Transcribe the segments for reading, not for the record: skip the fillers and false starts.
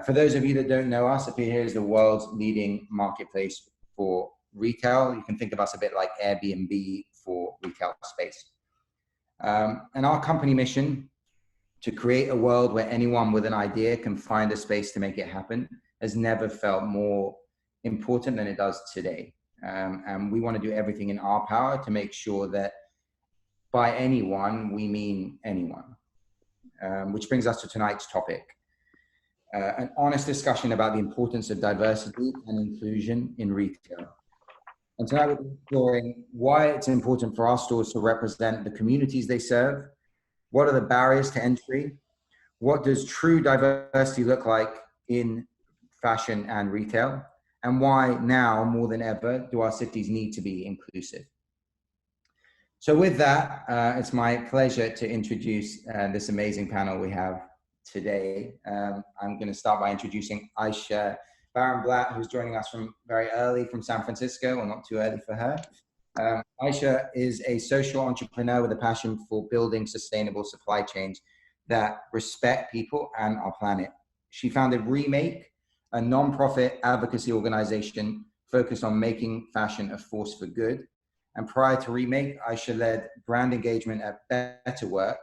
For those of you that don't know us, up here is the world's leading marketplace for retail. You can think of us a bit like Airbnb for retail space. And our company mission to create a world where anyone with an idea can find a space to make it happen has never felt more important than it does today. And we want to do everything in our power to make sure that by anyone, we mean anyone. Which brings us to tonight's topic. An honest discussion about the importance of diversity and inclusion in retail. And tonight we're exploring why it's important for our stores to represent the communities they serve. What are the barriers to entry? What does true diversity look like in fashion and retail? And why now, more than ever, do our cities need to be inclusive? So with that, it's my pleasure to introduce this amazing panel we have today. I'm going to start by introducing Ayesha Barenblatt, who's joining us from very early from San Francisco, or not too early for her. Ayesha is a social entrepreneur with a passion for building sustainable supply chains that respect people and our planet. She founded Remake, a non-profit advocacy organization focused on making fashion a force for good. And prior to Remake, Ayesha led brand engagement at Better Work,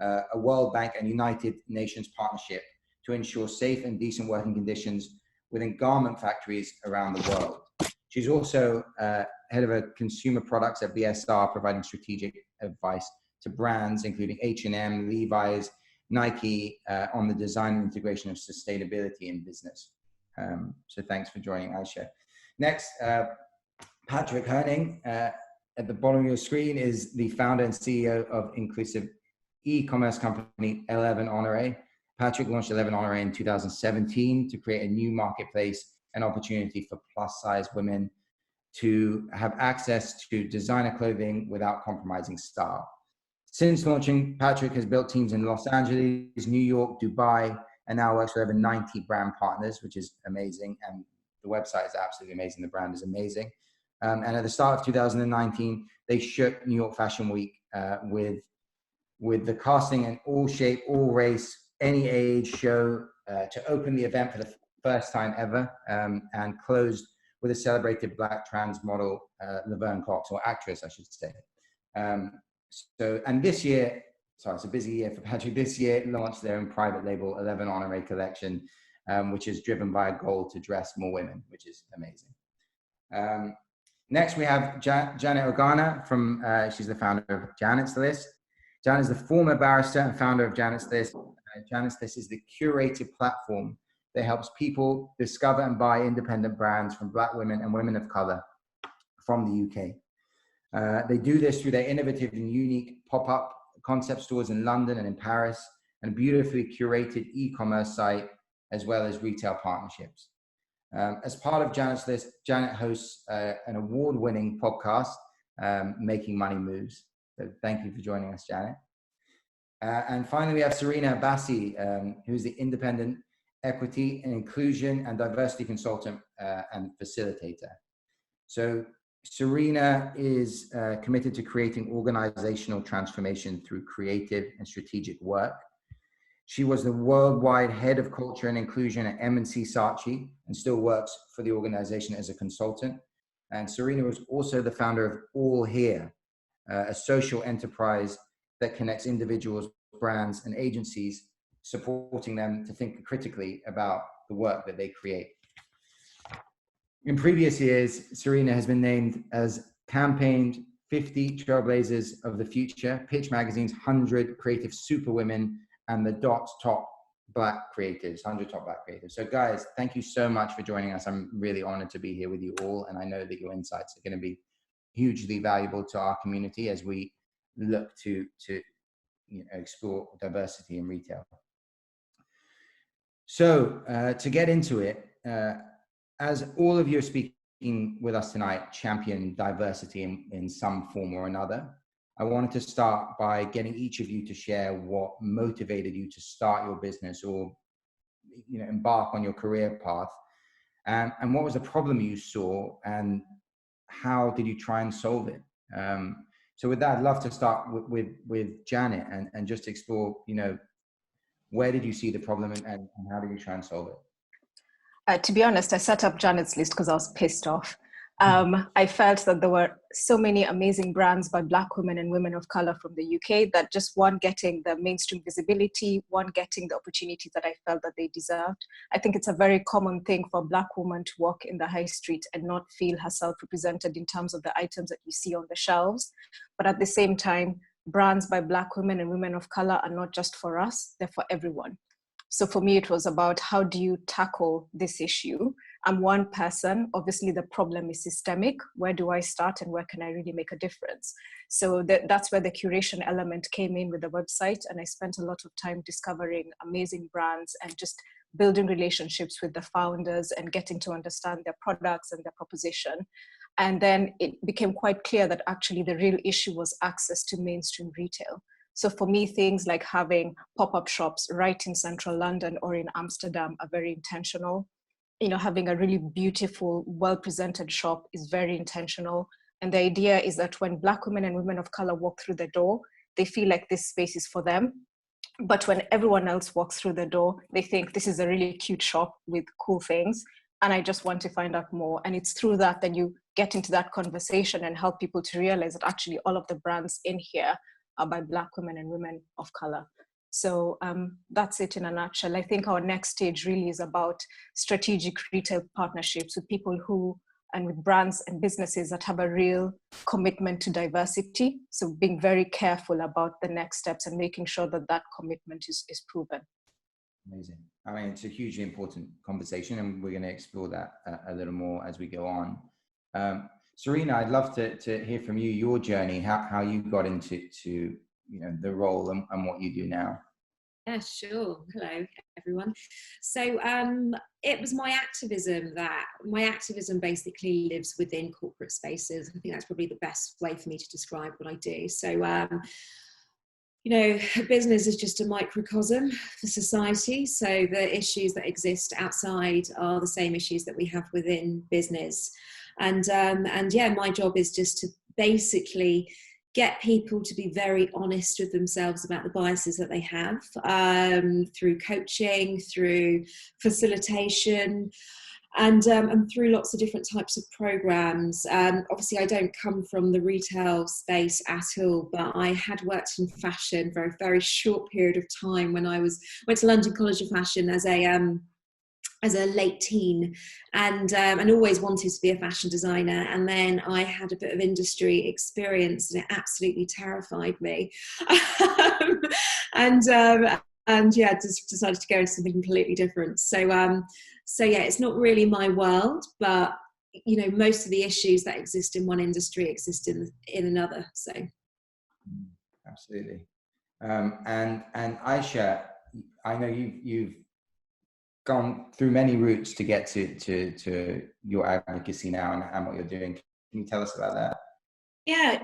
a World Bank and United Nations partnership to ensure safe and decent working conditions within garment factories around the world. She's also head of consumer products at BSR, providing strategic advice to brands including H&M, Levi's, Nike on the design and integration of sustainability in business. So thanks for joining, Ayesha. Next, Patrick Herning, at the bottom of your screen, is the founder and CEO of inclusive e-commerce company 11 Honoré. Patrick launched 11 Honoré in 2017 to create a new marketplace and opportunity for plus size women to have access to designer clothing without compromising style. Since launching, Patrick has built teams in Los Angeles, New York, Dubai, and now works with over 90 brand partners, which is amazing. And the website is absolutely amazing. The brand is amazing. And at the start of 2019, they shook New York Fashion Week with the casting an all shape, all race, any age show to open the event for the first time ever, and closed with a celebrated Black trans model, Laverne Cox, or actress, I should say. And this year, sorry, it's a busy year for Patrick. This year launched their own private label 11 Honoré collection, which is driven by a goal to dress more women, which is amazing. Next, we have Janet Oganah from, she's the founder of Janet's List. Janet is the former barrister and founder of Janet's List. Janet's List is the curated platform that helps people discover and buy independent brands from Black women and women of color from the UK. They do this through their innovative and unique pop-up concept stores in London and in Paris, and a beautifully curated e-commerce site, as well as retail partnerships. As part of Janet's List, Janet hosts an award-winning podcast, Making Money Moves. So thank you for joining us, Janet. And finally, we have Sereena Abassi, who's the independent equity and inclusion and diversity consultant and facilitator. So Sereena is committed to creating organizational transformation through creative and strategic work. She was the worldwide head of culture and inclusion at M&C Saatchi and still works for the organization as a consultant. And Sereena was also the founder of All Here, a social enterprise that connects individuals, brands, and agencies, supporting them to think critically about the work that they create. In previous years, Sereena has been named as campaigned 50 Trailblazers of the Future, Pitch Magazine's 100 Creative Superwomen, and the Dot's Top Black Creatives, 100 Top Black Creatives. So guys, thank you so much for joining us. I'm really honored to be here with you all, and I know that your insights are going to be hugely valuable to our community as we look to explore diversity in retail. So to get into it, as all of you are speaking with us tonight, champion diversity in some form or another, I wanted to start by getting each of you to share what motivated you to start your business or embark on your career path, and what was the problem you saw, and how did you try and solve it? So with that, I'd love to start with Janet and just explore, where did you see the problem and how did you try and solve it? To be honest, I set up Janet's list because I was pissed off. I felt that there were so many amazing brands by Black women and women of color from the UK that just weren't getting the mainstream visibility, weren't getting the opportunity that I felt that they deserved. I think it's a very common thing for a Black woman to walk in the high street and not feel herself represented in terms of the items that you see on the shelves. But at the same time, brands by Black women and women of color are not just for us, they're for everyone. So for me, it was about how do you tackle this issue? I'm one person. Obviously, the problem is systemic. Where do I start and where can I really make a difference? So that's where the curation element came in with the website. And I spent a lot of time discovering amazing brands and just building relationships with the founders and getting to understand their products and their proposition. And then it became quite clear that actually the real issue was access to mainstream retail. So for me, things like having pop-up shops right in central London or in Amsterdam are very intentional. You know, having a really beautiful, well-presented shop is very intentional. And the idea is that when Black women and women of color walk through the door, they feel like this space is for them. But when everyone else walks through the door, they think this is a really cute shop with cool things. And I just want to find out more. And it's through that that you get into that conversation and help people to realize that actually all of the brands in here are by Black women and women of color. So that's it in a nutshell. I think our next stage really is about strategic retail partnerships with people who, and with brands and businesses that have a real commitment to diversity. So being very careful about the next steps and making sure that that commitment is proven. Amazing. I mean, it's a hugely important conversation and we're going to explore that a little more as we go on. Sereena, I'd love to hear from you, your journey, how you got into the role and what you do now. Yeah, sure. Hello, everyone. So it was my activism basically lives within corporate spaces. I think that's probably the best way for me to describe what I do. So, business is just a microcosm for society. So the issues that exist outside are the same issues that we have within business. And yeah, my job is just to basically get people to be very honest with themselves about the biases that they have through coaching, through facilitation, and through lots of different types of programs. Obviously, I don't come from the retail space at all, but I had worked in fashion for a very short period of time when I went to London College of Fashion as a late teen, and always wanted to be a fashion designer. And then I had a bit of industry experience and it absolutely terrified me. And yeah, just decided to go into something completely different. So yeah, it's not really my world, but most of the issues that exist in one industry exist in another. So absolutely. And Ayesha, I know you've gone through many routes to get to your advocacy now and what you're doing. Can you tell us about that? Yeah,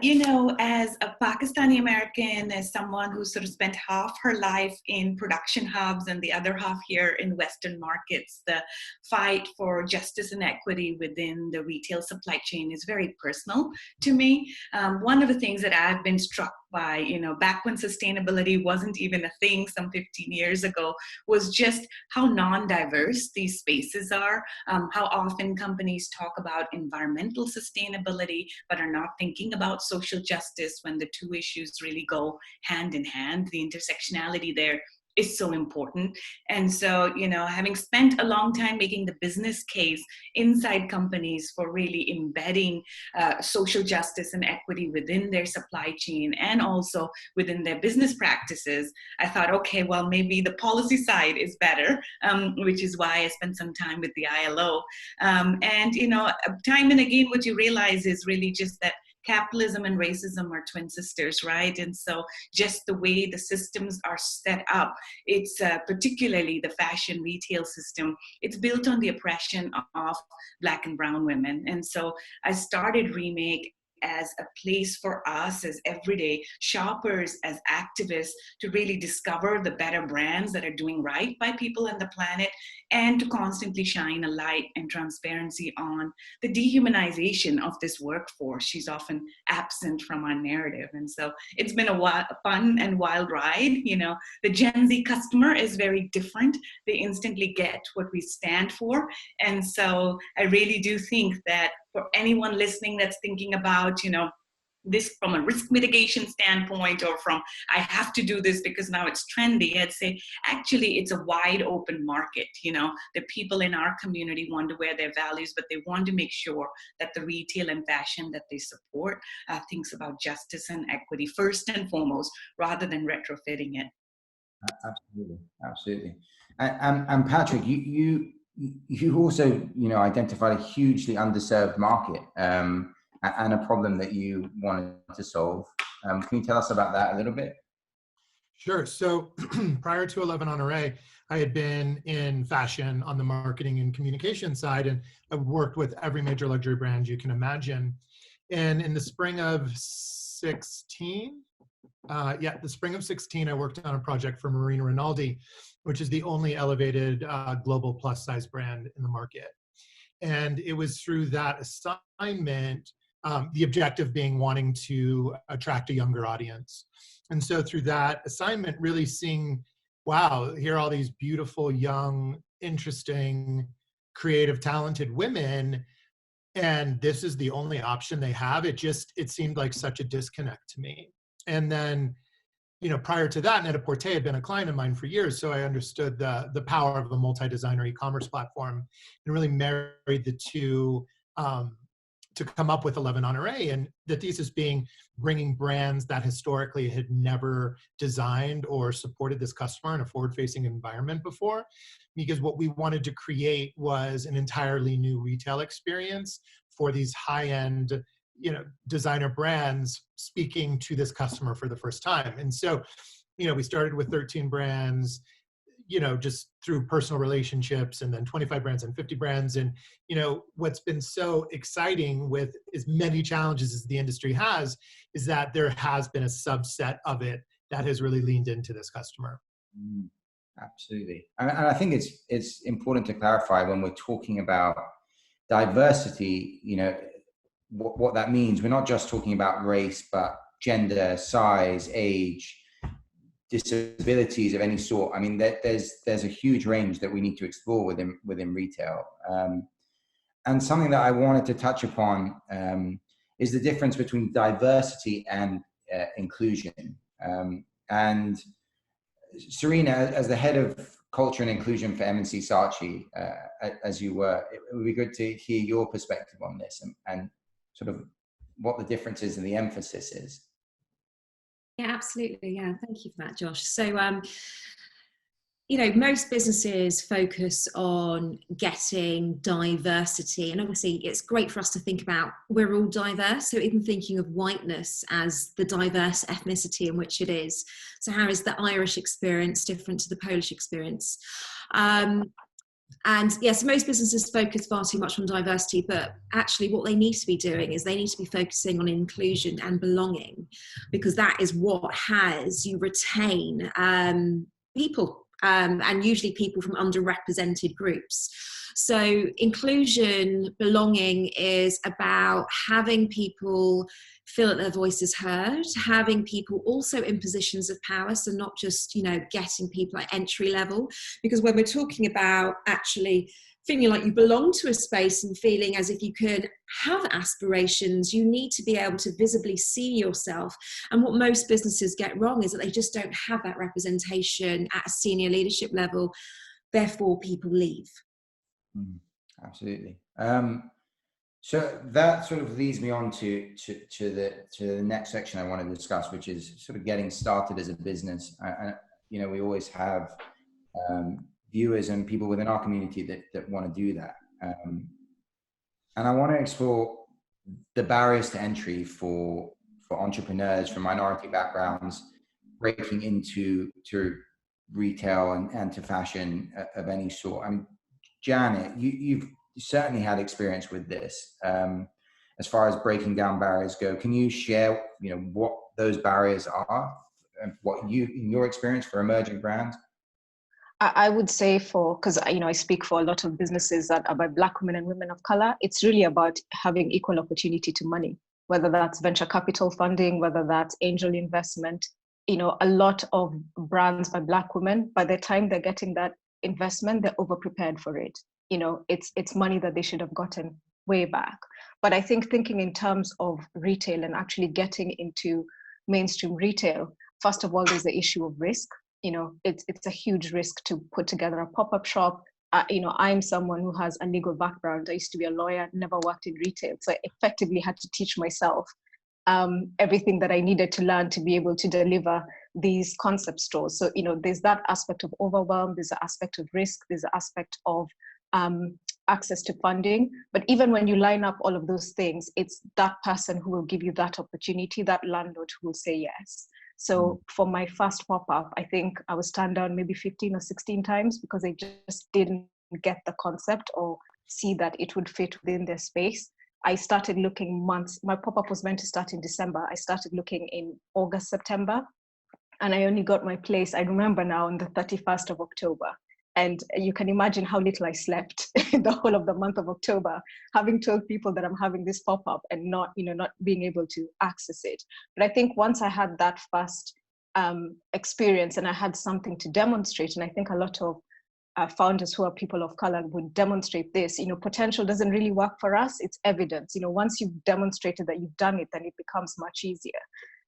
as a Pakistani American, as someone who sort of spent half her life in production hubs and the other half here in Western markets, the fight for justice and equity within the retail supply chain is very personal to me. One of the things that I've been struck by, back when sustainability wasn't even a thing some 15 years ago, was just how non-diverse these spaces are, how often companies talk about environmental sustainability, but are not thinking about social justice when the two issues really go hand in hand. The intersectionality there is so important. And so, having spent a long time making the business case inside companies for really embedding social justice and equity within their supply chain and also within their business practices, I thought, okay, well, maybe the policy side is better, which is why I spent some time with the ILO. And, time and again, what you realize is really just that capitalism and racism are twin sisters, right? And so just the way the systems are set up, it's particularly the fashion retail system, it's built on the oppression of Black and brown women. And so I started Remake as a place for us as everyday shoppers, as activists, to really discover the better brands that are doing right by people and the planet, and to constantly shine a light and transparency on the dehumanization of this workforce. She's often absent from our narrative. And so it's been a fun and wild ride. You know, the Gen Z customer is very different. They instantly get what we stand for. And so I really do think that for anyone listening that's thinking about, you know, this from a risk mitigation standpoint, or from I have to do this because now it's trendy, I'd say actually it's a wide open market. You know, the people in our community want to wear their values, but they want to make sure that the retail and fashion that they support thinks about justice and equity first and foremost, rather than retrofitting it. Absolutely, absolutely. And Patrick, you also, you know, identified a hugely underserved market and a problem that you wanted to solve. Can you tell us about that a little bit? Sure. So prior to 11 Honoré, I had been in fashion on the marketing and communication side, and I worked with every major luxury brand you can imagine. And in the spring of 16, the spring of 16, I worked on a project for Marina Rinaldi, which is the only elevated global plus size brand in the market. And it was through that assignment, the objective being wanting to attract a younger audience. And so through that assignment, really seeing, wow, here are all these beautiful, young, interesting, creative, talented women, and this is the only option they have. It seemed like such a disconnect to me. And then, you know, prior to that, Net-a-Porter had been a client of mine for years, so I understood the power of a multi-designer e-commerce platform and really married the two to come up with 11 Honoré, and the thesis being bringing brands that historically had never designed or supported this customer in a forward-facing environment before, because what we wanted to create was an entirely new retail experience for these high-end, you know, designer brands speaking to this customer for the first time. And so, you know, we started with 13 brands, you know, just through personal relationships, and then 25 brands and 50 brands. And, you know, what's been so exciting with as many challenges as the industry has is that there has been a subset of it that has really leaned into this customer. Absolutely. And I think it's important to clarify when we're talking about diversity, you know, what that means. We're not just talking about race, but gender, size, age, disabilities of any sort. I mean, there's a huge range that we need to explore within retail. And something that I wanted to touch upon is the difference between diversity and inclusion. And Sereena, as the head of culture and inclusion for M&C Saatchi, as you were, it would be good to hear your perspective on this and sort of what the difference is and the emphasis is. Yeah, absolutely. Yeah, thank you for that, Josh. So, you know, most businesses focus on getting diversity, and obviously it's great for us to think about we're all diverse. So even thinking of whiteness as the diverse ethnicity in which it is. So how is the Irish experience different to the Polish experience? And yes, most businesses focus far too much on diversity, but actually what they need to be doing is they need to be focusing on inclusion and belonging, because that is what has you retain people, and usually people from underrepresented groups. So inclusion, belonging is about having people feel that their voice is heard, having people also in positions of power, so not just, you know, getting people at entry level, because when we're talking about actually feeling like you belong to a space and feeling as if you can have aspirations, you need to be able to visibly see yourself. And what most businesses get wrong is that they just don't have that representation at a senior leadership level, therefore people leave. Absolutely. So that sort of leads me on to the next section I want to discuss, which is sort of getting started as a business. You know, we always have viewers and people within our community that want to do that. And I want to explore the barriers to entry for entrepreneurs from minority backgrounds breaking into retail and to fashion of any sort. I mean, Janet, you've certainly had experience with this. as far as breaking down barriers go. Can you share, what those barriers are and what you, in your experience, for emerging brands? I would say because I speak for a lot of businesses that are by Black women and women of color, it's really about having equal opportunity to money, whether that's venture capital funding, whether that's angel investment. A lot of brands by Black women, by the time they're getting that investment, they're over-prepared for it. It's money that they should have gotten way back. But I think thinking in terms of retail and actually getting into mainstream retail, first of all, there's the issue of risk. It's a huge risk to put together a pop-up shop. I'm someone who has a legal background. I used to be a lawyer, never worked in retail. So I effectively had to teach myself everything that I needed to learn to be able to deliver these concept stores. So, there's that aspect of overwhelm, there's an aspect of risk, there's an aspect of access to funding. But even when you line up all of those things, it's that person who will give you that opportunity, that landlord who will say yes. So for my first pop-up, I think I was turned down maybe 15 or 16 times because I just didn't get the concept or see that it would fit within their space. I started looking months. My pop-up was meant to start in December. I started looking in August, September, and I only got my place, I remember now, on the 31st of October. And you can imagine how little I slept the whole of the month of October, having told people that I'm having this pop-up and not being able to access it. But I think once I had that first experience and I had something to demonstrate, and I think a lot of founders who are people of color would demonstrate this, potential doesn't really work for us. It's evidence. Once you've demonstrated that you've done it, then it becomes much easier.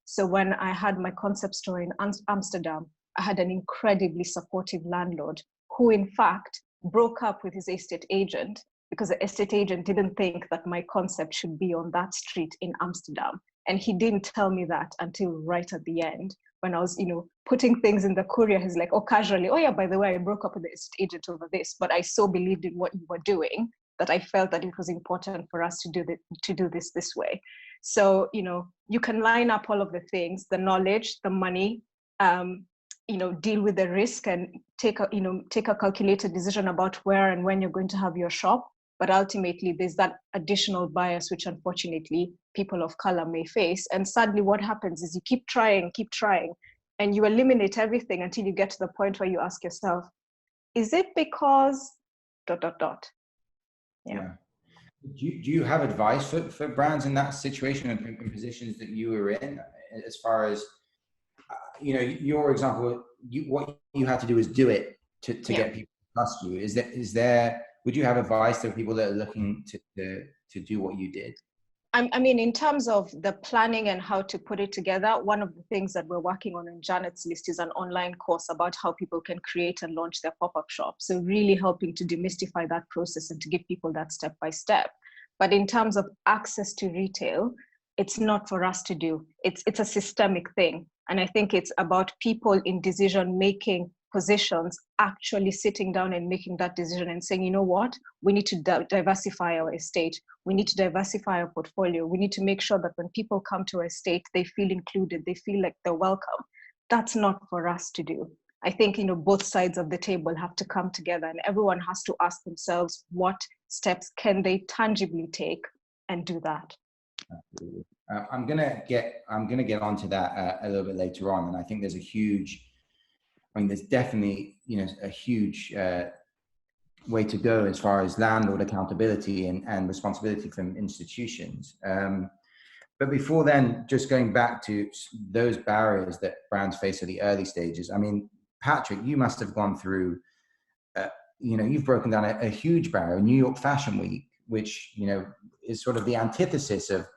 So when I had my concept store in Amsterdam, I had an incredibly supportive landlord who in fact broke up with his estate agent because the estate agent didn't think that my concept should be on that street in Amsterdam. And he didn't tell me that until right at the end when I was, putting things in the courier. He's like, casually, yeah, by the way, I broke up with the estate agent over this, but I so believed in what you were doing that I felt that it was important for us to do this way. So, you can line up all of the things, the knowledge, the money, deal with the risk and take a calculated decision about where and when you're going to have your shop. But ultimately, there's that additional bias, which unfortunately people of color may face. And sadly, what happens is you keep trying, and you eliminate everything until you get to the point where you ask yourself, is it because ... Yeah. Do you have advice for brands in that situation and in positions that you were in, as far as, your example, what you had to do is do it to get people to trust you. Is there, would you have advice to people that are looking to do what you did? I mean, in terms of the planning and how to put it together, one of the things that we're working on in Janet's list is an online course about how people can create and launch their pop-up shop. So really helping to demystify that process and to give people that step by step. But in terms of access to retail, it's not for us to do. It's a systemic thing. And I think it's about people in decision-making positions actually sitting down and making that decision and saying, you know what, we need to diversify our estate. We need to diversify our portfolio. We need to make sure that when people come to our estate, they feel included, they feel like they're welcome. That's not for us to do. I think, both sides of the table have to come together and everyone has to ask themselves what steps can they tangibly take and do that. Absolutely. I'm gonna get onto that a little bit later on, and I think there's definitely a huge way to go as far as landlord accountability and responsibility from institutions. But before then, just going back to those barriers that brands face at the early stages. I mean, Patrick, you must have gone through, you've broken down a huge barrier, New York Fashion Week, which is sort of the antithesis of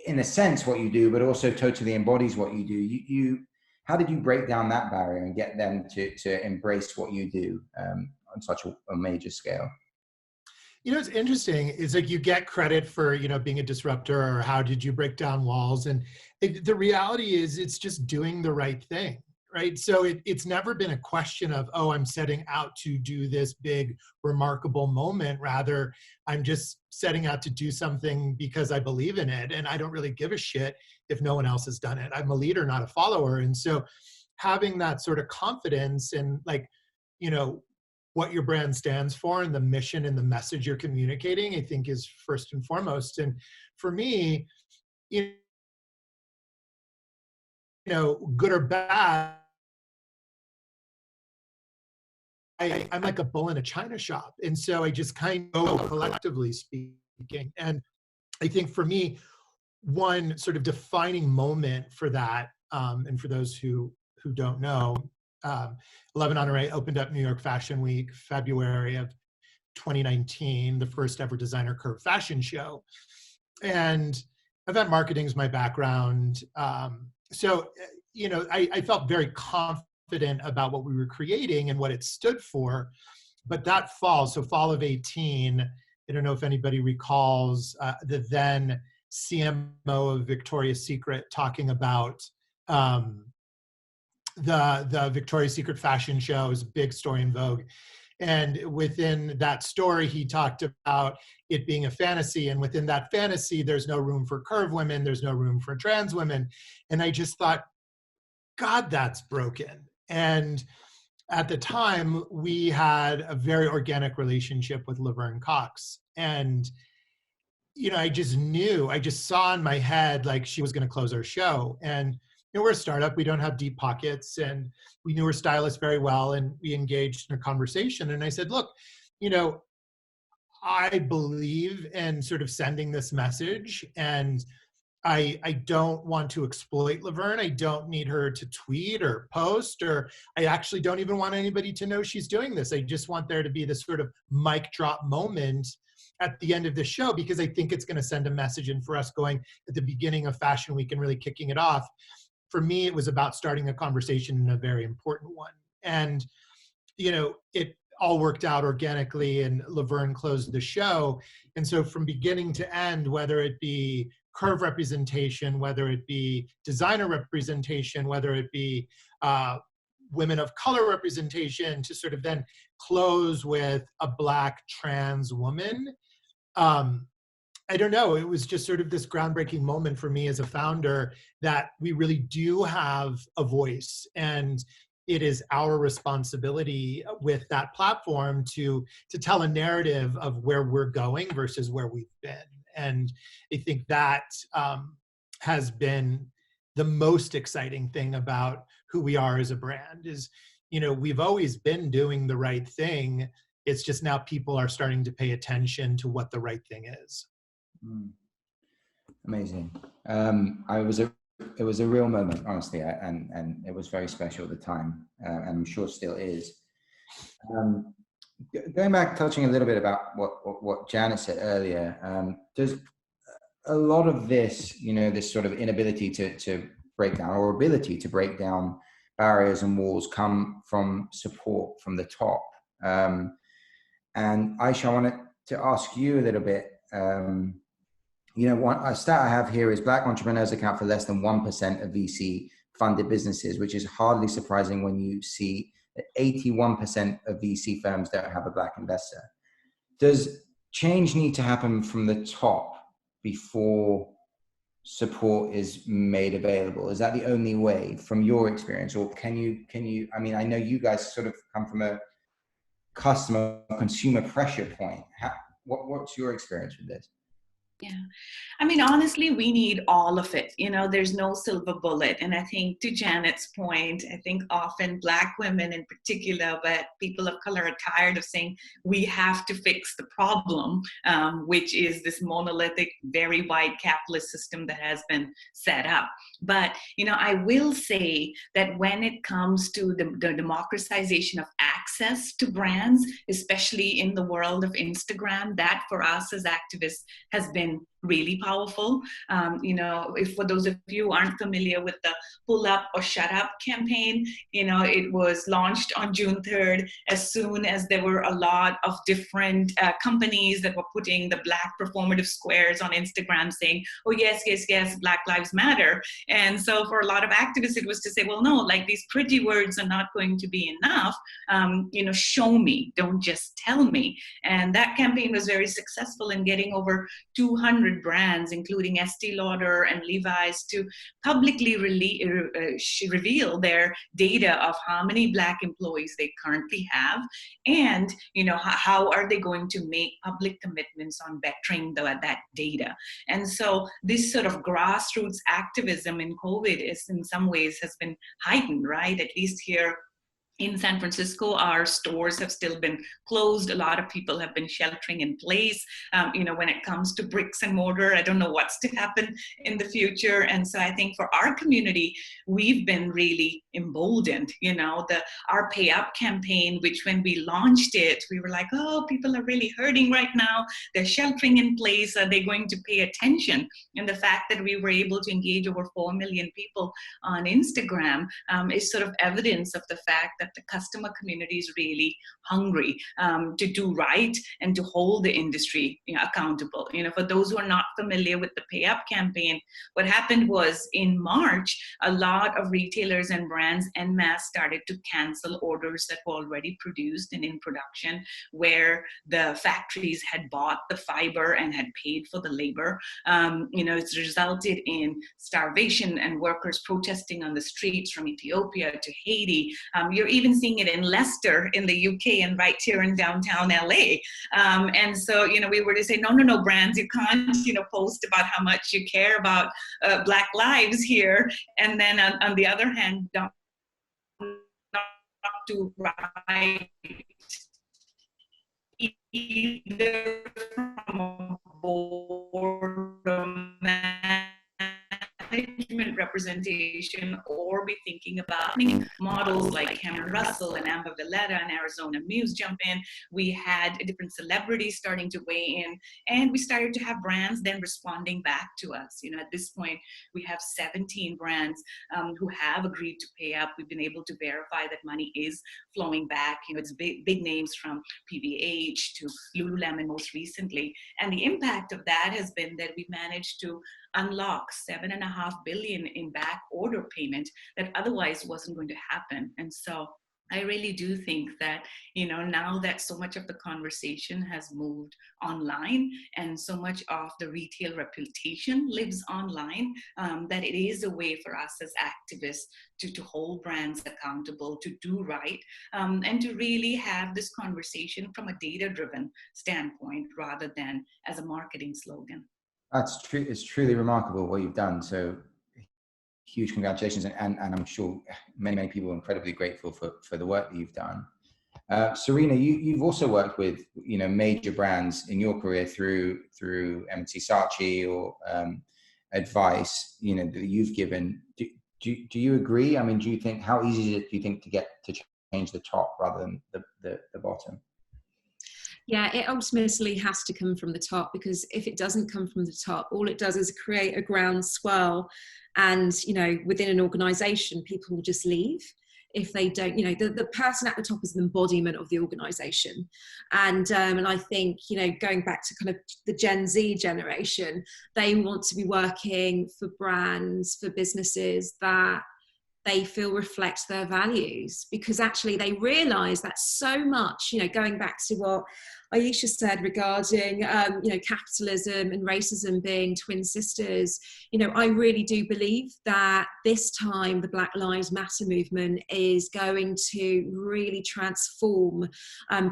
in a sense what you do, but also totally embodies what you do. How did you break down that barrier and get them to embrace what you do on such a major scale? It's interesting. It's like you get credit for, being a disruptor, or how did you break down walls? And the reality is it's just doing the right thing, right? So it's never been a question of, I'm setting out to do this big, remarkable moment. Rather, I'm just setting out to do something because I believe in it. And I don't really give a shit if no one else has done it. I'm a leader, not a follower. And so having that sort of confidence and what your brand stands for and the mission and the message you're communicating, I think is first and foremost. And for me, you know, good or bad, I'm like a bull in a china shop. And so I just kind of go collectively speaking. And I think for me, one sort of defining moment for that, and for those who don't know, 11 Honoré opened up New York Fashion Week, February of 2019, the first ever designer curve fashion show. And event marketing is my background. So, you know, I felt very confident about what we were creating and what it stood for. But that fall, so fall of 18, I don't know if anybody recalls the then CMO of Victoria's Secret talking about the Victoria's Secret fashion show. It was a big story in Vogue. And within that story, he talked about it being a fantasy. And within that fantasy, there's no room for curve women. There's no room for trans women. And I just thought, God, that's broken. And at the time, we had a very organic relationship with Laverne Cox. And, you know, I just saw in my head, like, she was going to close our show. And, you know, we're a startup, we don't have deep pockets, and we knew her stylist very well, and we engaged in a conversation. And I said, look, you know, I believe in sort of sending this message, and I don't want to exploit Laverne. I don't need her to tweet or post, or I actually don't even want anybody to know she's doing this. I just want there to be this sort of mic drop moment at the end of the show, because I think it's going to send a message. And for us going at the beginning of Fashion Week and really kicking it off, for me, it was about starting a conversation, and a very important one. And, you know, it all worked out organically, and Laverne closed the show. And so from beginning to end, whether it be curve representation, whether it be designer representation, whether it be women of color representation, to sort of then close with a Black trans woman, I don't know, it was just sort of this groundbreaking moment for me as a founder, that we really do have a voice, and it is our responsibility with that platform to tell a narrative of where we're going versus where we've been. And I think that has been the most exciting thing about who we are as a brand is, you know, we've always been doing the right thing. It's just now people are starting to pay attention to what the right thing is. Amazing. It was a real moment, honestly, and it was very special at the time, and I'm sure still is. Going back, touching a little bit about what Janet said earlier, does a lot of this, you know, this sort of inability to break down, or ability to break down barriers and walls, come from support from the top? And Ayesha, I wanted to ask you a little bit. You know, a stat I have here is Black entrepreneurs account for less than 1% of VC-funded businesses, which is hardly surprising when you see that 81% of VC firms don't have a Black investor. Does change need to happen from the top before support is made available? Is that the only way, from your experience, or can you? I mean, I know you guys sort of come from a consumer pressure point. What's your experience with this? Yeah, I mean, honestly, we need all of it. You know, there's no silver bullet. And I think, to Janet's point, I think often Black women in particular, but people of color, are tired of saying we have to fix the problem, which is this monolithic, very white capitalist system that has been set up. But, you know, I will say that when it comes to the democratization of access to brands, especially in the world of Instagram, that for us as activists has been really powerful. You know, if for those of you who aren't familiar with the Pull Up or Shut Up campaign, you know, it was launched on June 3rd as soon as there were a lot of different companies that were putting the Black performative squares on Instagram saying, oh, yes, yes, yes, Black Lives Matter. And so for a lot of activists, it was to say, well, no, like, these pretty words are not going to be enough. You know, show me, don't just tell me. And that campaign was very successful in getting over 200 100 brands, including Estee Lauder and Levi's, to publicly reveal their data of how many Black employees they currently have, and how are they going to make public commitments on bettering that data. And so this sort of grassroots activism in COVID is in some ways has been heightened, right? At least here in San Francisco, our stores have still been closed. A lot of people have been sheltering in place. When it comes to bricks and mortar, I don't know what's to happen in the future. And so I think for our community, we've been really emboldened. Our Pay Up campaign, which when we launched it, we were like, oh, people are really hurting right now. They're sheltering in place. Are they going to pay attention? And the fact that we were able to engage over 4 million people on Instagram is sort of evidence of the fact that the customer community is really hungry to do right and to hold the industry accountable. For those who are not familiar with the Pay Up campaign, what happened was in March, a lot of retailers and brands en masse started to cancel orders that were already produced and in production, where the factories had bought the fiber and had paid for the labor. It's resulted in starvation and workers protesting on the streets from Ethiopia to Haiti. You're even seeing it in Leicester in the UK and right here in downtown LA. And so, we were to say, no, brands, you can't, post about how much you care about Black lives here. And then on the other hand, not to write either from a board management representation or be thinking about models like Cameron Russell and Amber Valletta and Arizona Muse jump in. We had different celebrities starting to weigh in, and we started to have brands then responding back to us. At this point, we have 17 brands who have agreed to pay up. We've been able to verify that money is flowing back. It's big names from PVH to Lululemon most recently. And the impact of that has been that we managed to unlock $7.5 billion in back order payment that otherwise wasn't going to happen. And so I really do think that, now that so much of the conversation has moved online and so much of the retail reputation lives online, that it is a way for us as activists to hold brands accountable, to do right, and to really have this conversation from a data-driven standpoint rather than as a marketing slogan. That's true. It's truly remarkable what you've done. So huge congratulations. And I'm sure many people are incredibly grateful for the work that you've done. Sereena, you've also worked with, major brands in your career through M&C Saatchi or advice, that you've given. Do you agree? I mean, do you think, how easy is it, do you think, to get to change the top rather than the bottom? Yeah, it ultimately has to come from the top, because if it doesn't come from the top, all it does is create a groundswell. And, within an organization, people will just leave if they don't, the person at the top is an embodiment of the organization. And I think, going back to kind of the Gen Z generation, they want to be working for brands, for businesses that they feel reflect their values, because actually they realize that so much, going back to what Ayesha said regarding, capitalism and racism being twin sisters, I really do believe that this time the Black Lives Matter movement is going to really transform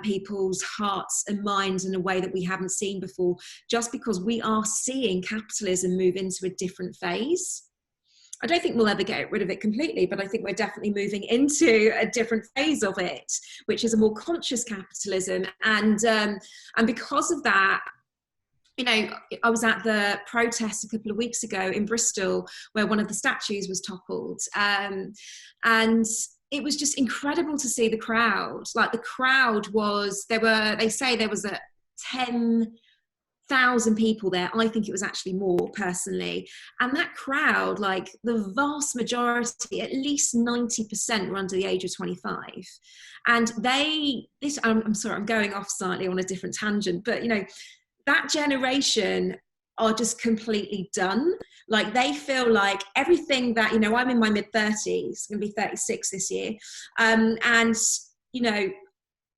people's hearts and minds in a way that we haven't seen before, just because we are seeing capitalism move into a different phase. I don't think we'll ever get rid of it completely, but I think we're definitely moving into a different phase of it, which is a more conscious capitalism. And because of that, I was at the protest a couple of weeks ago in Bristol, where one of the statues was toppled. And it was just incredible to see the crowd. Like, the crowd was, they say there was 10,000 people there. I think it was actually more, personally. And that crowd, like the vast majority, at least 90%, were under the age of 25. And I'm sorry, I'm going off slightly on a different tangent, but that generation are just completely done. Like, they feel like everything that, I'm in my mid-30s, going to be 36 this year. And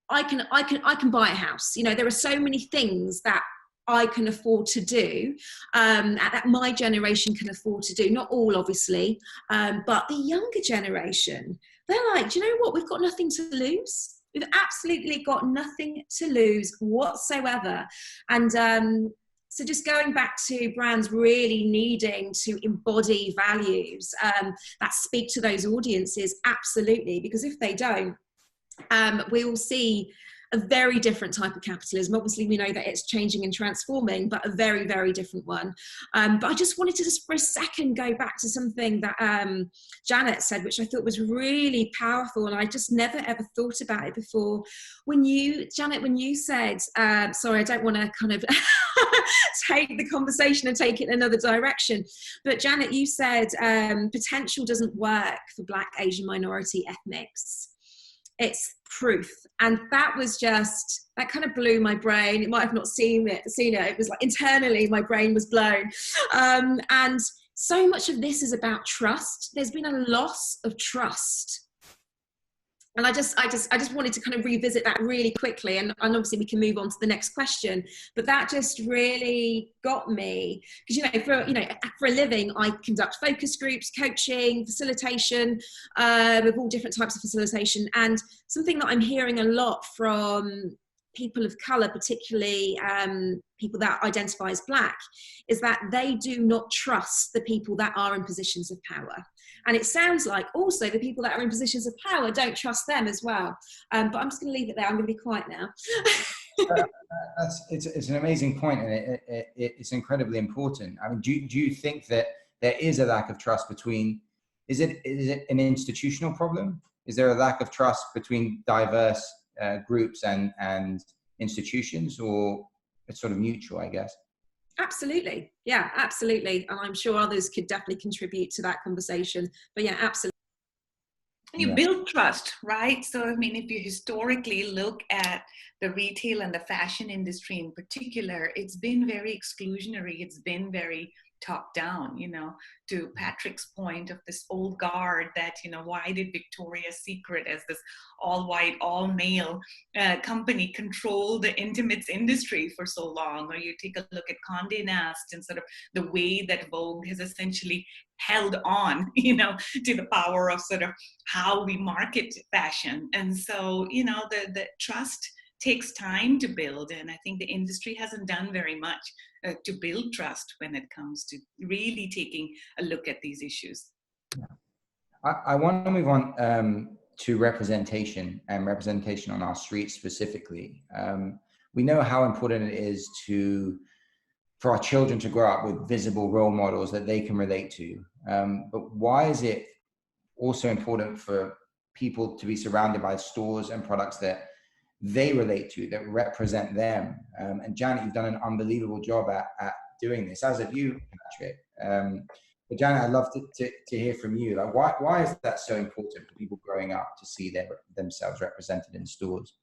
I can buy a house. There are so many things that I can afford to do, that my generation can afford to do. Not all, obviously, but the younger generation, they're like, do you know what? We've got nothing to lose. We've absolutely got nothing to lose whatsoever. And so just going back to brands really needing to embody values that speak to those audiences, absolutely, because if they don't, we will see a very different type of capitalism. Obviously, we know that it's changing and transforming, but a very, very different one. But I just wanted to just for a second go back to something that Janet said, which I thought was really powerful, and I just never ever thought about it before. Janet, when you said, sorry, I don't want to kind of take the conversation and take it in another direction, but Janet, you said potential doesn't work for Black, Asian, minority ethnics. It's proof. And that was just, that kind of blew my brain. It might have not seen it. It was like internally my brain was blown. And so much of this is about trust. There's been a loss of trust. And I just wanted to kind of revisit that really quickly, and obviously we can move on to the next question. But that just really got me, because for a living I conduct focus groups, coaching, facilitation, with all different types of facilitation. And something that I'm hearing a lot from people of colour, particularly people that identify as Black, is that they do not trust the people that are in positions of power. And it sounds like also the people that are in positions of power don't trust them as well. But I'm just going to leave it there. I'm going to be quiet now. It's an amazing point, and it's incredibly important. I mean, do you think that there is a lack of trust between, is it an institutional problem? Is there a lack of trust between diverse groups and institutions, or it's sort of mutual, I guess? Absolutely. Yeah, absolutely. And I'm sure others could definitely contribute to that conversation. But yeah, absolutely. You build trust, right? So, I mean, if you historically look at the retail and the fashion industry in particular, it's been very exclusionary. It's been very top down, to Patrick's point of this old guard that, why did Victoria's Secret, as this all white, all male company, control the intimates industry for so long? Or you take a look at Condé Nast and sort of the way that Vogue has essentially held on, to the power of sort of how we market fashion. And so, the trust takes time to build, and I think the industry hasn't done very much to build trust when it comes to really taking a look at these issues. I want to move on to representation, and representation on our streets specifically. We know how important it is for our children to grow up with visible role models that they can relate to. But why is it also important for people to be surrounded by stores and products that they relate to, that represent them? And Janet, you've done an unbelievable job at doing this, as have you, Patrick. But Janet, I'd love to hear from you. Like, why is that so important for people growing up to see themselves represented in stores?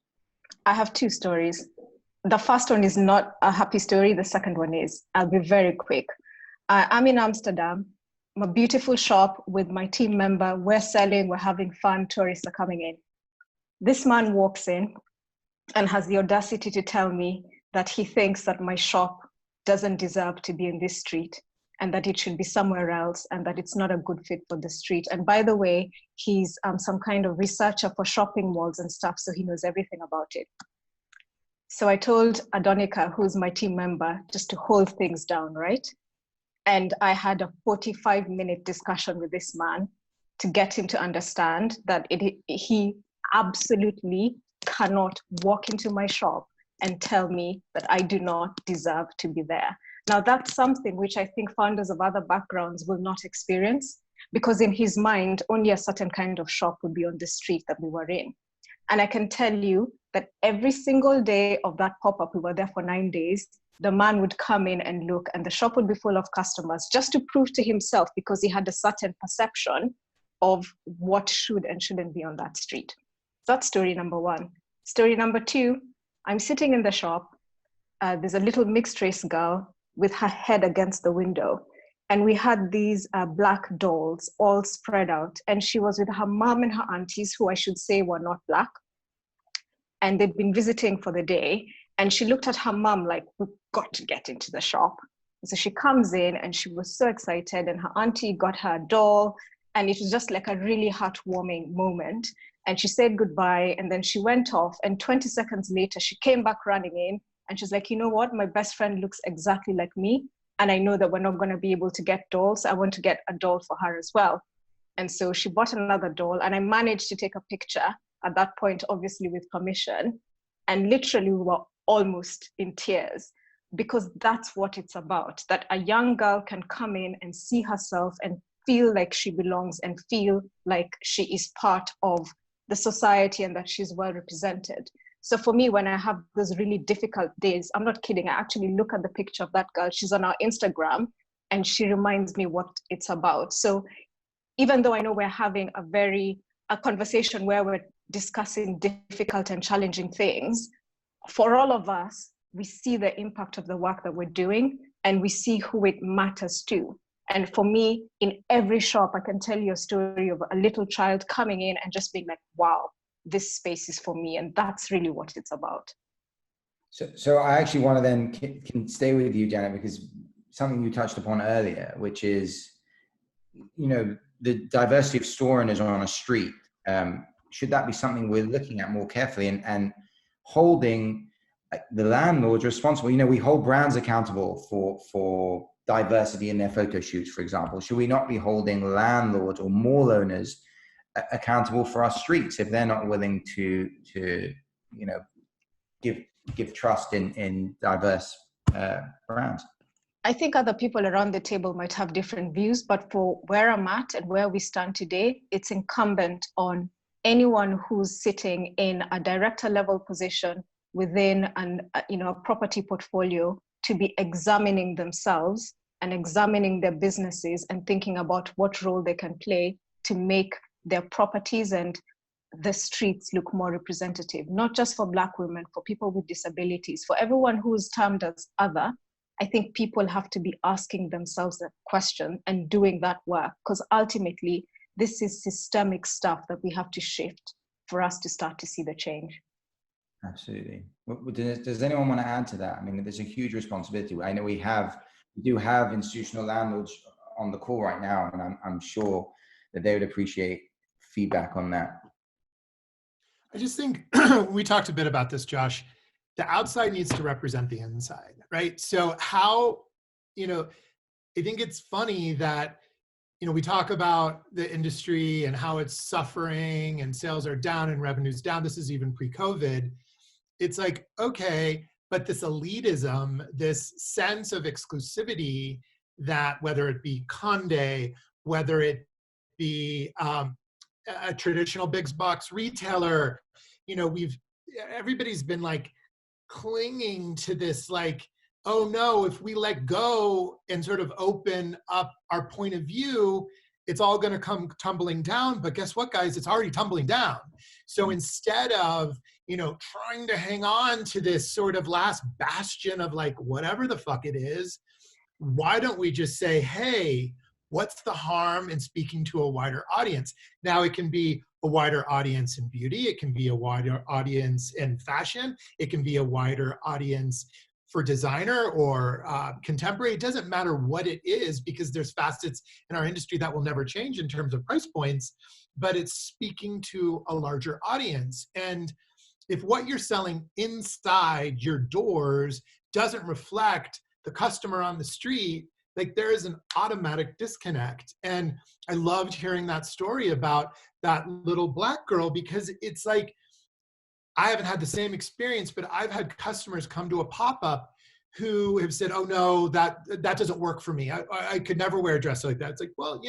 I have two stories. The first one is not a happy story. The second one is. I'll be very quick. I'm in Amsterdam. I'm a beautiful shop with my team member. We're selling, we're having fun, tourists are coming in. This man walks in and has the audacity to tell me that he thinks that my shop doesn't deserve to be in this street, and that it should be somewhere else, and that it's not a good fit for the street. And by the way, he's some kind of researcher for shopping malls and stuff, so he knows everything about it. So I told Adonika, who's my team member, just to hold things down, right? And I had a 45-minute discussion with this man to get him to understand that he absolutely cannot walk into my shop and tell me that I do not deserve to be there. Now, that's something which I think founders of other backgrounds will not experience, because in his mind, only a certain kind of shop would be on the street that we were in. And I can tell you that every single day of that pop-up, we were there for 9 days, the man would come in and look, and the shop would be full of customers, just to prove to himself, because he had a certain perception of what should and shouldn't be on that street. That's story number one. Story number two, I'm sitting in the shop. There's a little mixed race girl with her head against the window. And we had these black dolls all spread out. And she was with her mom and her aunties, who I should say were not Black. And they'd been visiting for the day. And she looked at her mom like, got to get into the shop. So she comes in and she was so excited, and her auntie got her a doll, and it was just like a really heartwarming moment. And she said goodbye, and then she went off, and 20 seconds later, she came back running in, and she's like, you know what? My best friend looks exactly like me, and I know that we're not going to be able to get dolls. I want to get a doll for her as well. And so she bought another doll, and I managed to take a picture at that point, obviously with permission. And literally we were almost in tears, because that's what it's about, that a young girl can come in and see herself and feel like she belongs and feel like she is part of the society and that she's well represented. So for me, when I have those really difficult days, I'm not kidding, I actually look at the picture of that girl. She's on our Instagram, and she reminds me what it's about. So even though I know we're having a conversation where we're discussing difficult and challenging things, for all of us, we see the impact of the work that we're doing, and we see who it matters to. And for me, in every shop, I can tell you a story of a little child coming in and just being like, wow, this space is for me. And that's really what it's about. So I actually want to then can stay with you, Janet, because something you touched upon earlier, which is, the diversity of store owners on a street. Should that be something we're looking at more carefully and holding the landlords responsible? We hold brands accountable for diversity in their photo shoots, for example. Should we not be holding landlords or mall owners accountable for our streets if they're not willing to give trust in diverse brands? I think other people around the table might have different views, but for where I'm at and where we stand today, it's incumbent on anyone who's sitting in a director level position within a property portfolio to be examining themselves and examining their businesses and thinking about what role they can play to make their properties and the streets look more representative, not just for Black women, for people with disabilities, for everyone who's termed as other. I think people have to be asking themselves that question and doing that work, because ultimately this is systemic stuff that we have to shift for us to start to see the change. Absolutely. Does anyone want to add to that? I mean, there's a huge responsibility. I know we do have institutional landlords on the call right now, and I'm sure that they would appreciate feedback on that. I just think we talked a bit about this, Josh. The outside needs to represent the inside, right? So how, I think it's funny that, we talk about the industry and how it's suffering and sales are down and revenue's down. This is even pre-COVID. It's like, okay, but this elitism, this sense of exclusivity that whether it be Condé, whether it be a traditional big box retailer, everybody's been like clinging to this, like, oh no, if we let go and sort of open up our point of view, it's all going to come tumbling down. But guess what, guys? It's already tumbling down. So instead of, trying to hang on to this sort of last bastion of like, whatever the fuck it is, why don't we just say, hey, what's the harm in speaking to a wider audience? Now, it can be a wider audience in beauty. It can be a wider audience in fashion. It can be a wider audience for designer or contemporary. It doesn't matter what it is, because there's facets in our industry that will never change in terms of price points, but it's speaking to a larger audience. And if what you're selling inside your doors doesn't reflect the customer on the street, like there is an automatic disconnect. And I loved hearing that story about that little Black girl, because it's like, I haven't had the same experience, but I've had customers come to a pop-up who have said, oh no, that doesn't work for me. I could never wear a dress like that. It's like, well,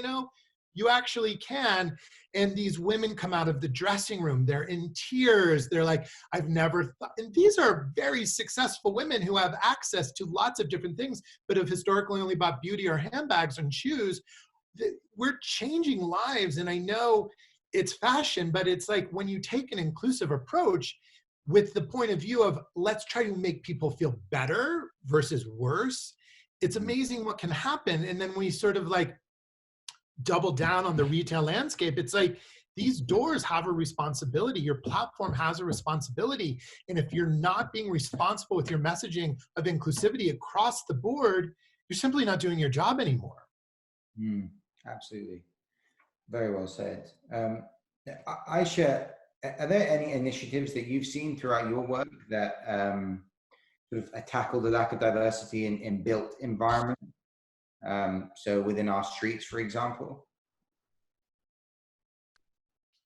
you actually can. And these women come out of the dressing room, they're in tears. They're like, I've never thought, and these are very successful women who have access to lots of different things, but have historically only bought beauty or handbags and shoes. We're changing lives. And I know it's fashion, but it's like when you take an inclusive approach with the point of view of let's try to make people feel better versus worse, it's amazing what can happen. And then we sort of like double down on the retail landscape. It's like, these doors have a responsibility. Your platform has a responsibility. And if you're not being responsible with your messaging of inclusivity across the board, you're simply not doing your job anymore. Absolutely. Very well said. Ayesha, are there any initiatives that you've seen throughout your work that sort of tackle the lack of diversity in built environment? So within our streets, for example?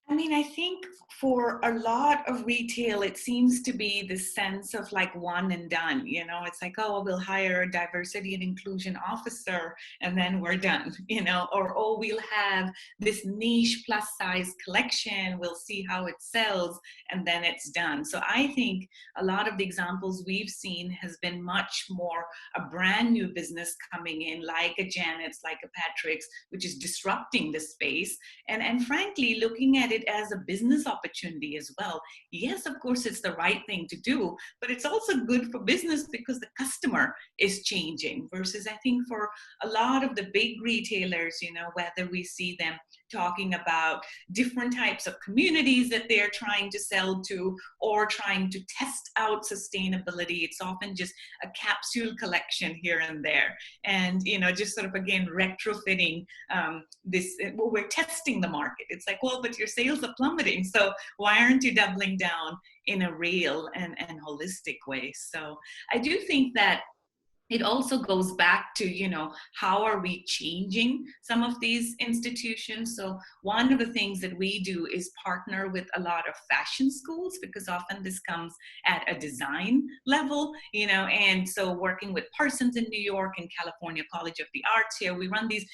I mean, I think for a lot of retail, it seems to be this sense of like one and done. You know, it's like, oh, we'll hire a diversity and inclusion officer and then we're done, you know, or, oh, we'll have this niche plus size collection, we'll see how it sells, and then it's done. So I think a lot of the examples we've seen has been much more a brand new business coming in, like a Janet's, like a Patrick's, which is disrupting the space. And frankly, looking at it as a business opportunity as well. Yes, of course, it's the right thing to do, but it's also good for business because the customer is changing versus I think for a lot of the big retailers, you know, whether we see them talking about different types of communities that they're trying to sell to or trying to test out sustainability, it's often just a capsule collection here and there. And, you know, just sort of, again, retrofitting this, well, we're testing the market. It's like, well, but your sales are plummeting. So why aren't you doubling down in a real and holistic way? So I do think that it also goes back to, you know, how are we changing some of these institutions? So one of the things that we do is partner with a lot of fashion schools because often this comes at a design level, you know, and so working with Parsons in New York and California College of the Arts here, we run these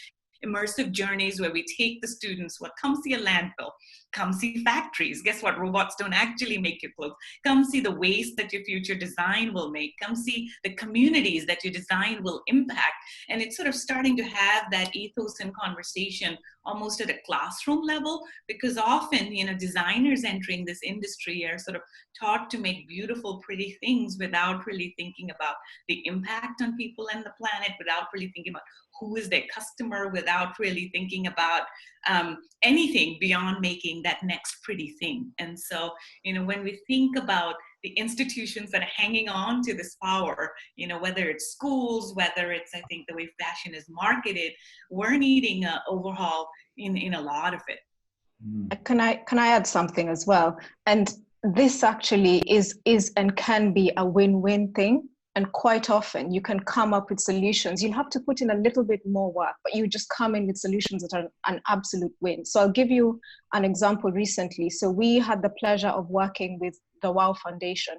immersive journeys where we take the students, well, come see a landfill, come see factories. Guess what? Robots don't actually make your clothes. Come see the waste that your future design will make. Come see the communities that your design will impact. And it's sort of starting to have that ethos and conversation almost at a classroom level, because often, you know, designers entering this industry are sort of taught to make beautiful, pretty things without really thinking about the impact on people and the planet, without really thinking about who is their customer, without really thinking about anything beyond making that next pretty thing. And so, you know, when we think about the institutions that are hanging on to this power, you know, whether it's schools, whether it's, I think, the way fashion is marketed, we're needing an overhaul in a lot of it. Can I add something as well? And this actually is and can be a win-win thing. And quite often you can come up with solutions. You'll have to put in a little bit more work, but you just come in with solutions that are an absolute win. So I'll give you an example recently. So we had the pleasure of working with the WOW Foundation,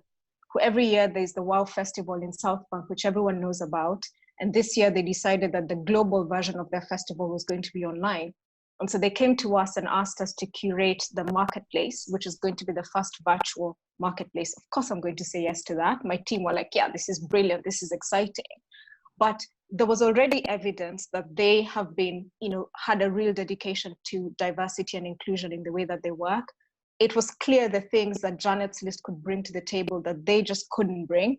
who every year there's the WOW Festival in South Bank, which everyone knows about. And this year they decided that the global version of their festival was going to be online. And so they came to us and asked us to curate the marketplace, which is going to be the first virtual marketplace. Of course, I'm going to say yes to that. My team were like, yeah, this is brilliant. This is exciting. But there was already evidence that they have been, you know, had a real dedication to diversity and inclusion in the way that they work. It was clear the things that Janet's List could bring to the table that they just couldn't bring.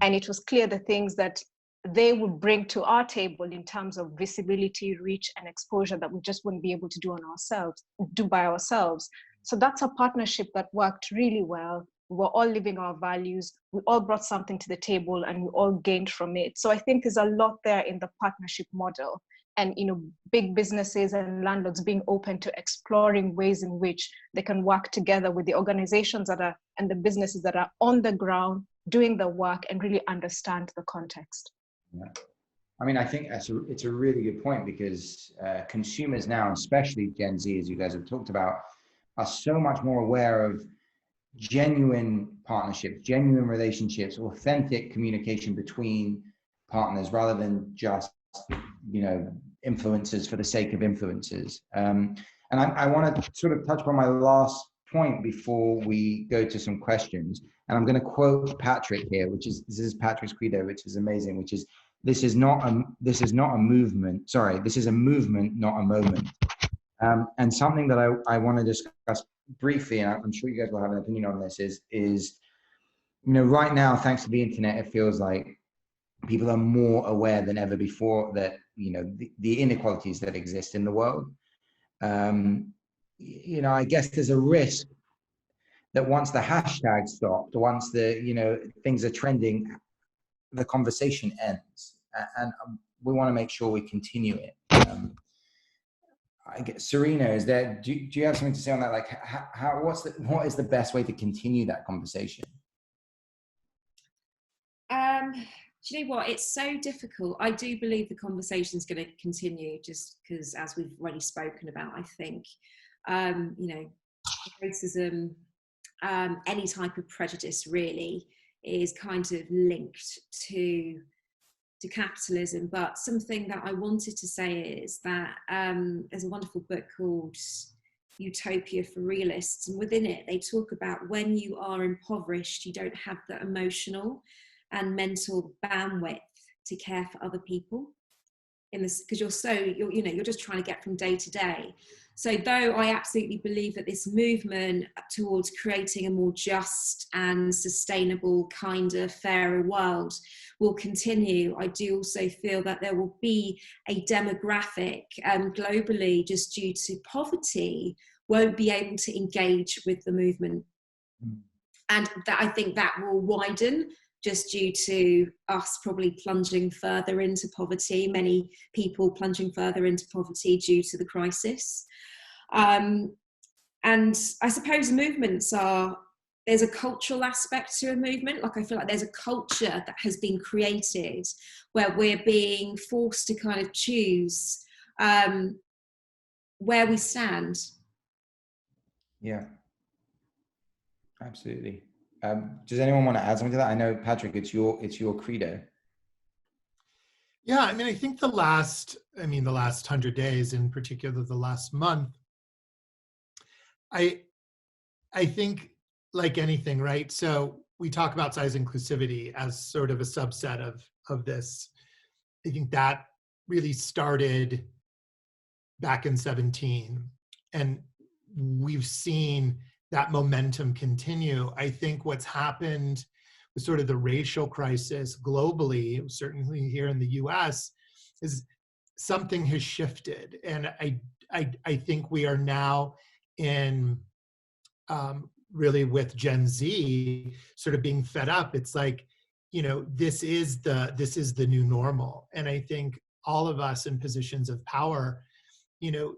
And it was clear the things that they would bring to our table in terms of visibility, reach, and exposure that we just wouldn't be able to do by ourselves. So that's a partnership that worked really well. We were all living our values. We all brought something to the table and we all gained from it. So I think there's a lot there in the partnership model. And, you know, big businesses and landlords being open to exploring ways in which they can work together with the organizations that are and the businesses that are on the ground doing the work and really understand the context. Yeah. I mean, I think it's a really good point because consumers now, especially Gen Z, as you guys have talked about, are so much more aware of genuine partnerships, genuine relationships, authentic communication between partners rather than just, you know, influencers for the sake of influencers. And I want to sort of touch on my last point before we go to some questions. And I'm going to quote Patrick here, this is Patrick's credo, which is amazing, which is, this is a movement, not a moment. And something that I want to discuss briefly, and I'm sure you guys will have an opinion on this, is, you know, right now, thanks to the internet, it feels like people are more aware than ever before that, you know, the inequalities that exist in the world. you know, I guess there's a risk that once the hashtag stopped, once the, you know, things are trending, the conversation ends, and we want to make sure we continue it. I guess, Sereena, is there, do you have something to say on that? Like, what is the best way to continue that conversation? Do you know what? It's so difficult. I do believe the conversation is going to continue, just because, as we've already spoken about, I think, you know, racism, any type of prejudice really is kind of linked to capitalism. But something that I wanted to say is that there's a wonderful book called Utopia for Realists, and within it they talk about when you are impoverished, you don't have the emotional and mental bandwidth to care for other people in this, because you're just trying to get from day to day. So though I absolutely believe that this movement towards creating a more just and sustainable, kinder, fairer world will continue, I do also feel that there will be a demographic globally, just due to poverty, won't be able to engage with the movement. And that, I think that will widen, just due to us probably plunging further into poverty, many people plunging further into poverty due to the crisis. And I suppose movements there's a cultural aspect to a movement. Like, I feel like there's a culture that has been created where we're being forced to kind of choose where we stand. Yeah, absolutely. Does anyone want to add something to that? I know, Patrick, it's your credo. Yeah, I mean, I think the last 100 days, in particular the last month, I think, like anything, right? So we talk about size inclusivity as sort of a subset of this. I think that really started back in 2017, and we've seen that momentum continue. I think what's happened with sort of the racial crisis globally, certainly here in the US, is something has shifted. And I think we are now in really with Gen Z sort of being fed up. It's like, you know, this is the new normal. And I think all of us in positions of power, you know,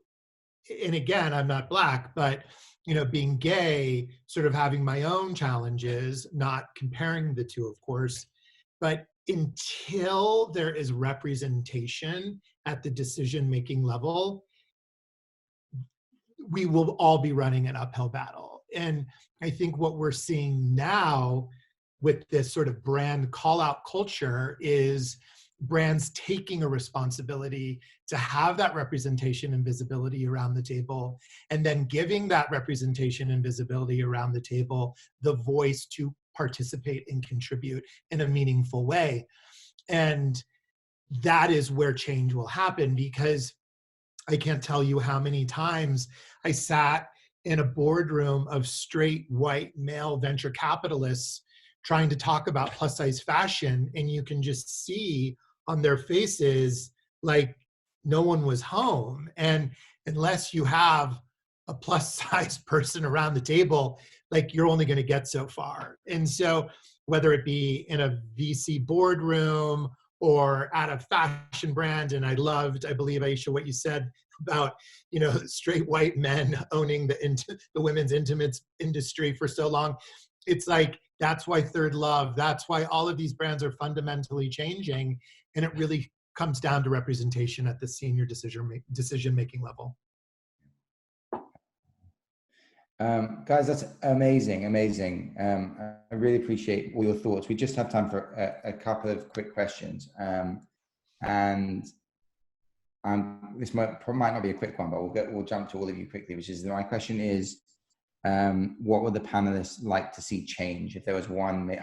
and again, I'm not Black, but, you know, being gay, sort of having my own challenges, not comparing the two, of course, but until there is representation at the decision-making level, we will all be running an uphill battle. And I think what we're seeing now with this sort of brand call-out culture is brands taking a responsibility to have that representation and visibility around the table, and then giving that representation and visibility around the table the voice to participate and contribute in a meaningful way. And that is where change will happen, because I can't tell you how many times I sat in a boardroom of straight white male venture capitalists trying to talk about plus size fashion, and you can just see on their faces like no one was home. And unless you have a plus size person around the table, like, you're only going to get so far. And so whether it be in a VC boardroom or at a fashion brand, and I believe, Ayesha, what you said about, you know, straight white men owning the women's intimates industry for so long. It's like, that's why Third Love, that's why all of these brands are fundamentally changing. And it really comes down to representation at the senior decision-making level. Guys, that's amazing. I really appreciate all your thoughts. We just have time for a couple of quick questions. This might not be a quick one, but we'll jump to all of you quickly, which is, my question is, what would the panelists like to see change? If there was one, I mean,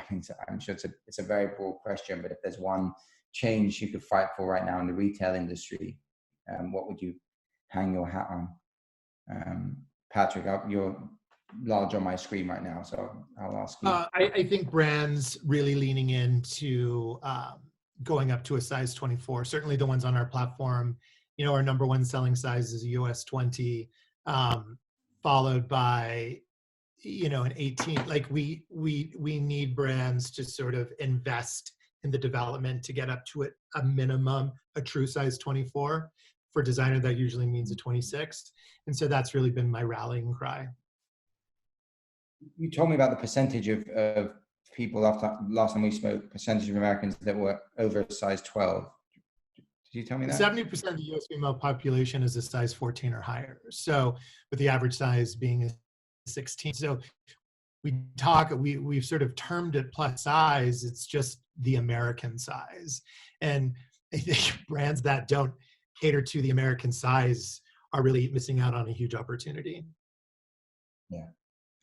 I'm sure it's a very broad question, but if there's one change you could fight for right now in the retail industry, what would you hang your hat on? Patrick, you're large on my screen right now, so I'll ask you. I think brands really leaning into going up to a size 24. Certainly the ones on our platform, you know, our #1 selling size is a US 20. followed by, you know, an 18. Like we need brands to sort of invest in the development to get up to a minimum, a true size 24. For designer, that usually means a 26. And so that's really been my rallying cry. You told me about the percentage of people after last time we spoke, percentage of Americans that were over a size 12. Did you tell me that? 70% of the US female population is a size 14 or higher. So with the average size being a 16. So we've sort of termed it plus size. It's just the American size. And I think brands that don't cater to the American size are really missing out on a huge opportunity. Yeah,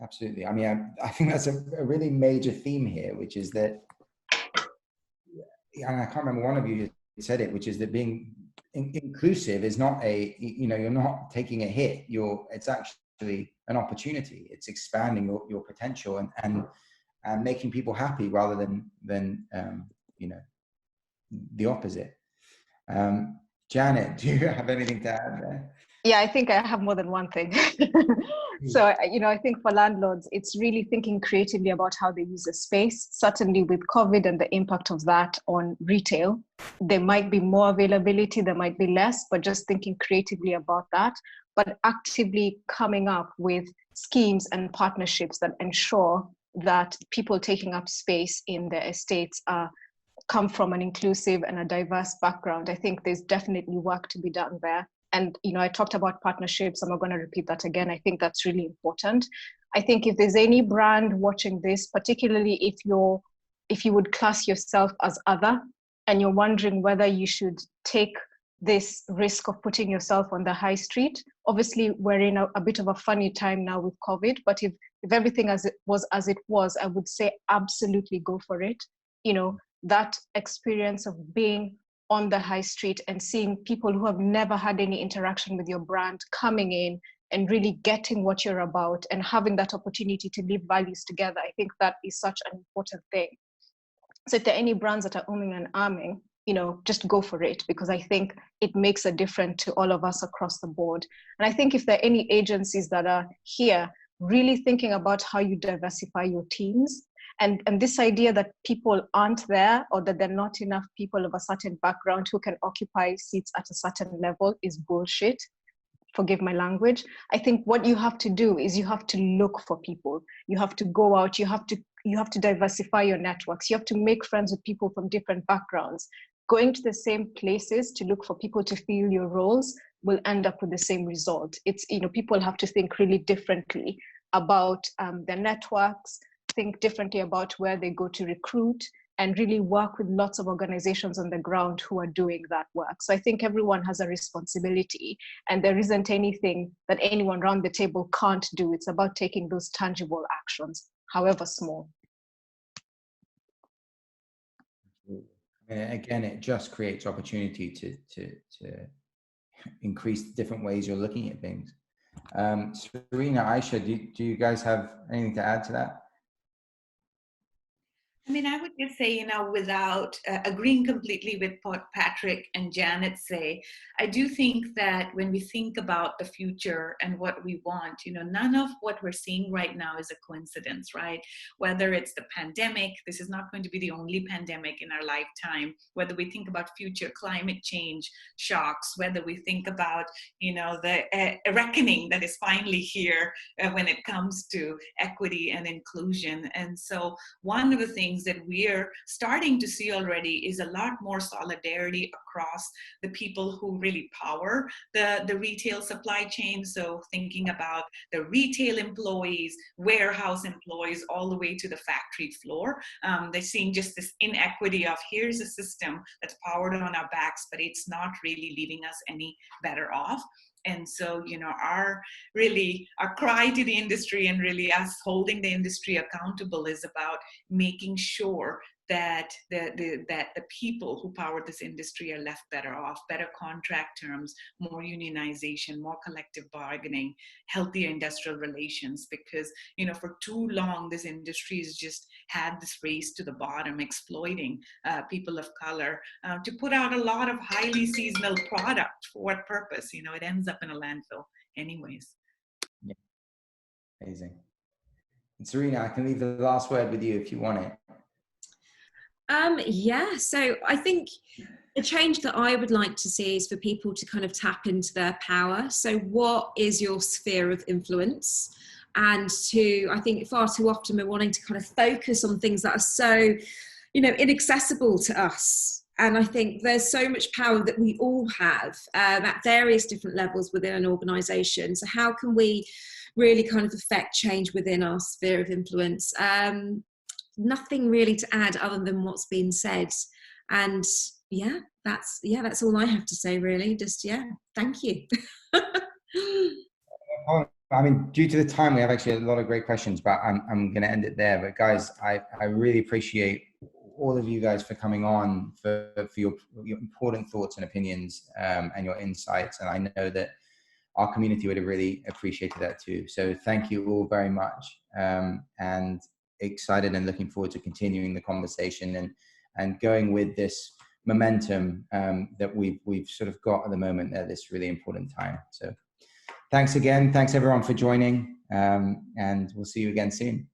absolutely. I mean, I think that's a really major theme here, which is that, and I can't remember, one of you said it, which is that being inclusive is not you're not taking a hit. It's actually an opportunity. It's expanding your potential and making people happy rather than the opposite. Janet, do you have anything to add there? Yeah, I think I have more than one thing. So, I think for landlords, it's really thinking creatively about how they use the space. Certainly with COVID and the impact of that on retail, there might be more availability, there might be less, but just thinking creatively about that, but actively coming up with schemes and partnerships that ensure that people taking up space in their estates come from an inclusive and a diverse background. I think there's definitely work to be done there. And, I talked about partnerships. I'm not going to repeat that again. I think that's really important. I think if there's any brand watching this, particularly if you would class yourself as other, and you're wondering whether you should take this risk of putting yourself on the high street. Obviously, we're in a bit of a funny time now with COVID, but if everything as it was, I would say absolutely go for it. That experience of being on the high street and seeing people who have never had any interaction with your brand coming in and really getting what you're about and having that opportunity to live values together. I think that is such an important thing. So if there are any brands that are umming and ahhing, just go for it, because I think it makes a difference to all of us across the board. And I think if there are any agencies that are here really thinking about how you diversify your teams, and this idea that people aren't there, or that there are not enough people of a certain background who can occupy seats at a certain level is bullshit. Forgive my language. I think what you have to do is you have to look for people. You have to go out. You have to diversify your networks. You have to make friends with people from different backgrounds. Going to the same places to look for people to fill your roles will end up with the same result. It's, people have to think really differently about their networks, think differently about where they go to recruit, and really work with lots of organizations on the ground who are doing that work. So I think everyone has a responsibility, and there isn't anything that anyone around the table can't do. It's about taking those tangible actions, however small. Again, it just creates opportunity to increase the different ways you're looking at things. Sereena, Ayesha, do you guys have anything to add to that? I mean, I would just say, without agreeing completely with what Patrick and Janet say, I do think that when we think about the future and what we want, none of what we're seeing right now is a coincidence, right? Whether it's the pandemic, this is not going to be the only pandemic in our lifetime. Whether we think about future climate change shocks, whether we think about, the reckoning that is finally here when it comes to equity and inclusion. And so one of the things that we're starting to see already is a lot more solidarity across the people who really power the retail supply chain. So thinking about the retail employees, warehouse employees, all the way to the factory floor. They're seeing just this inequity of here's a system that's powered on our backs, but it's not really leaving us any better off. And so, our cry to the industry, and really us holding the industry accountable, is about making sure that the people who power this industry are left better off, better contract terms, more unionization, more collective bargaining, healthier industrial relations. Because, for too long, this industry has just had this race to the bottom, exploiting people of color to put out a lot of highly seasonal product. For what purpose? It ends up in a landfill anyways. Amazing. And Sereena, I can leave the last word with you if you want it. Yeah, so I think the change that I would like to see is for people to kind of tap into their power. So what is your sphere of influence? And I think far too often we're wanting to kind of focus on things that are so, inaccessible to us. And I think there's so much power that we all have at various different levels within an organisation. So how can we really kind of affect change within our sphere of influence? Nothing really to add other than what's been said. And that's all I have to say, really. Just, thank you. I mean, due to the time, we have actually a lot of great questions, but I'm going to end it there. But guys, I really appreciate all of you guys for coming on, for your important thoughts and opinions, and your insights. And I know that our community would have really appreciated that too. So thank you all very much. And excited and looking forward to continuing the conversation and going with this momentum that we've sort of got at the moment at this really important time. So thanks again. Thanks everyone for joining, and we'll see you again soon.